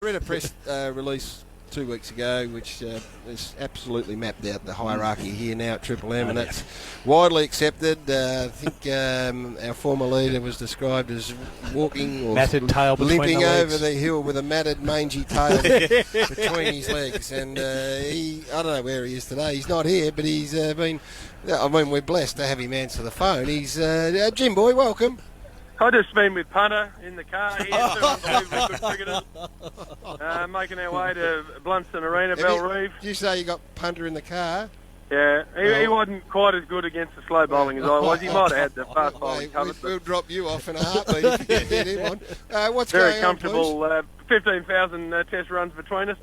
read a press release 2 weeks ago, which has absolutely mapped out the hierarchy here now at Triple M, and that's widely accepted. I think our former leader was described as walking or matted tail limping over the hill with a matted, mangy tail between his legs. And I don't know where he is today. He's not here, but he's been. I mean, we're blessed to have him answer the phone. He's Jim Boy. Welcome. I just been with Punter in the car here, two unbelievably good cricketers, making our way to Blunston Arena, Bellerive. Did you say you got Punter in the car? Yeah, he wasn't quite as good against the slow bowling as I was. He might have had the fast bowling covered. We'll drop you off in a heartbeat if you can get him on. What's very going comfortable, on, 15,000 test runs between us.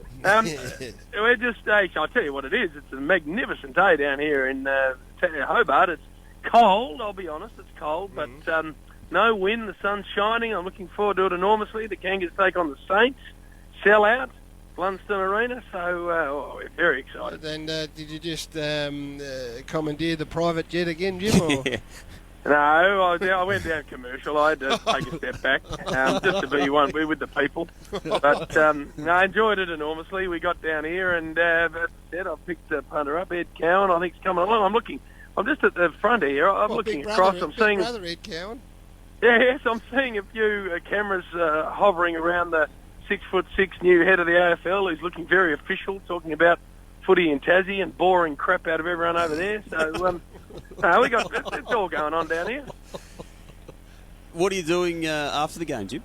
We're just, I'll tell you what it is. It's a magnificent day down here in Hobart. It's cold, I'll be honest. It's cold, but no wind, the sun's shining. I'm looking forward to it enormously. The Kangas take on the Saints, sell out, Blunston Arena, so we're very excited. And did you just commandeer the private jet again, Jim? Or? No, I went down commercial. I had to take a step back just to be with the people. But I enjoyed it enormously. We got down here, and as I said, I picked the punter up, Ed Cowan. I think he's coming along. I'm just at the front here. I'm looking across. I'm seeing brother Ed Cowan. Yes, I'm seeing a few cameras hovering around the 6'6" new head of the AFL, who's looking very official, talking about footy in Tassie and boring crap out of everyone over there. So it's all going on down here. What are you doing after the game, Jim?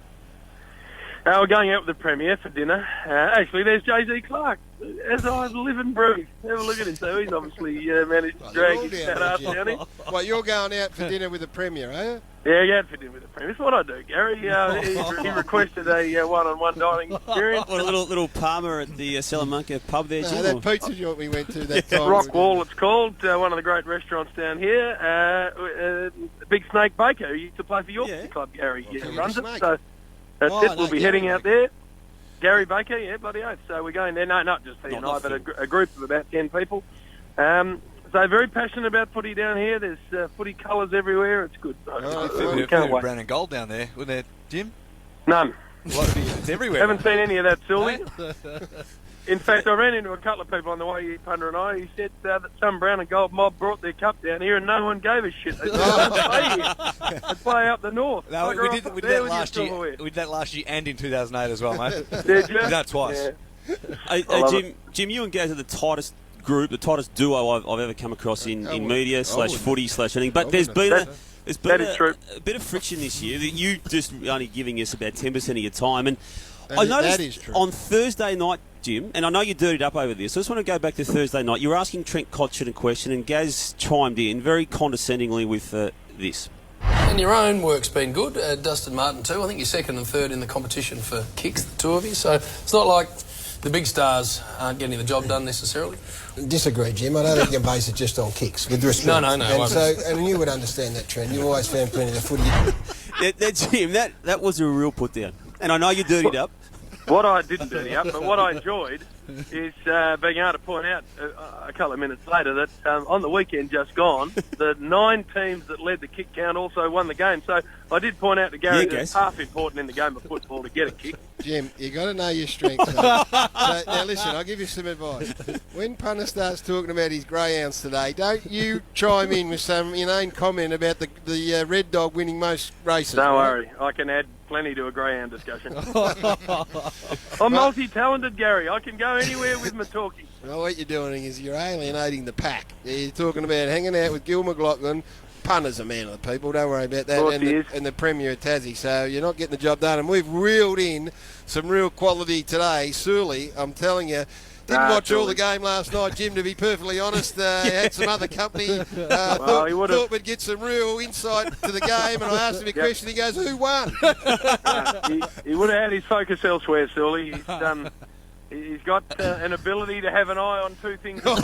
We're going out with the Premier for dinner. Actually, there's Jay-Z Clark, as I live and breathe. Have a look at him. So he's obviously managed to drag his fat ass down here. Well, you're going out for dinner with the Premier, are you? Yeah, out for dinner with the Premier. That's what I do, Gary. He requested a one-on-one dining experience. What, a little Palmer at the Salamanca pub there, Jim? No, that pizza joint we went to that time. Rock Wall, it's called. One of the great restaurants down here. Big Snake Baker, who used to play for Yorkshire Club, Gary. Runs it. So that's it. We'll be heading out there. Gary Baker, yeah, bloody oath. So we're going there. No, not just he and I, but a group of about 10 people. So very passionate about footy down here. There's footy colours everywhere. It's good. We can't wait. Brown and gold down there, wouldn't there, Jim? None. It's everywhere. Haven't seen any of that, Sully. In fact, I ran into a couple of people on the way here, Punter and I. He said that some brown and gold mob brought their cup down here and no one gave a shit. They said, don't play here. They play up the north. No, we did that last year. We did that last year and in 2008 as well, mate. Did you? We did that twice. Yeah. Jim, you and Gaz are the tightest group, the tightest duo I've ever come across in media / footy / anything. But there's been a bit of friction this year. That you just only giving us about 10% of your time. And I noticed on Thursday night, Jim, and I know you dirtied up over this, so I just want to go back to Thursday night. You were asking Trent Cotchin a question, and Gaz chimed in very condescendingly with this. And your own work's been good, Dustin Martin too. I think you're second and third in the competition for kicks, the two of you. So it's not like the big stars aren't getting the job done necessarily. Disagree, Jim. I don't think you can base it just on kicks, with respect. No. And you would understand that trend. You've always found plenty of footy. Jim, that was a real put down. And I know you dirtied up. What I didn't dirty up, but what I enjoyed is being able to point out a couple of minutes later that on the weekend just gone, the 9 teams that led the kick count also won the game. So I did point out to Gary that it's half important in the game of football to get a kick. Jim, you got to know your strengths. So now listen, I'll give you some advice. When Punter starts talking about his greyhounds today, don't you chime in with some inane comment about the Red Dog winning most races. Don't worry, I can add plenty to a greyhound discussion. I'm multi-talented, Gary. I can go anywhere with my talking. Well, what you're doing is you're alienating the pack. You're talking about hanging out with Gil McLaughlin. Punter's a man of the people, don't worry about that, and the Premier of Tassie, so you're not getting the job done. And we've reeled in some real quality today. Sully, I'm telling you, didn't watch all the game last night, Jim, to be perfectly honest. He had some other company. Thought we'd get some real insight to the game, and I asked him a question. He goes, who won? He would have had his focus elsewhere, Sully. He's got an ability to have an eye on two things. We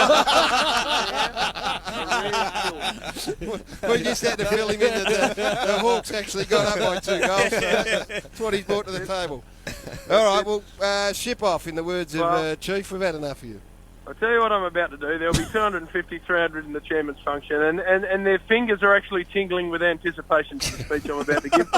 just had to fill him in that the Hawks actually got up by 2 goals. So that's what he's brought to the table. All right, well, ship off, in the words of Chief. We've had enough of you. I'll tell you what I'm about to do. There'll be 250, 300 in the chairman's function, and their fingers are actually tingling with anticipation for the speech I'm about to give.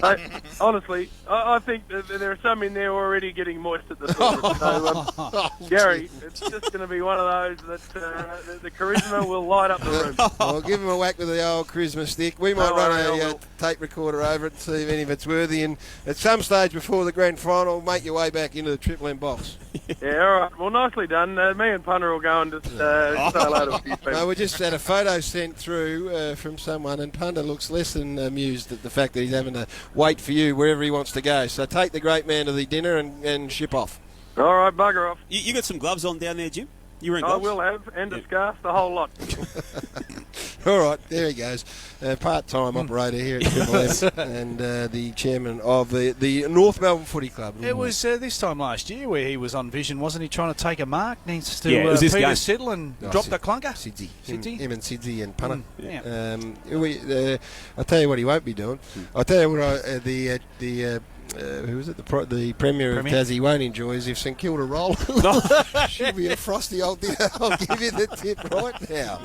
So, honestly, I think that there are some in there already getting moist at the thought. So, Gary, it's just going to be one of those that the charisma will light up the room. I'll give him a whack with the old charisma stick. We might run a tape recorder over it and see if any of it's worthy, and at some stage before the grand final, make your way back into the Triple M box. Yeah, all right. Well, nicely done. Me and Punter will go and just say hello to a few people. No, we just had a photo sent through from someone, and Punter looks less than amused at the fact that he's having to wait for you wherever he wants to go. So take the great man to the dinner and ship off. All right, bugger off. You got some gloves on down there, Jim? You wearing gloves? I will have, and a scarf, the whole lot. All right, there he goes. Part-time operator here at Triple M and the chairman of the North Melbourne Footy Club. It was this time last year where he was on Vision, wasn't he, trying to take a mark needs to it was this Peter game. Siddle and drop the clunker? Sidzi. Him and Sidzi and Punter. Yeah. I'll tell you what he won't be doing. I'll tell you what who is it? The Premier of Tassie won't enjoy is if St Kilda roll. Should be a frosty old dinner. I'll give you the tip right now.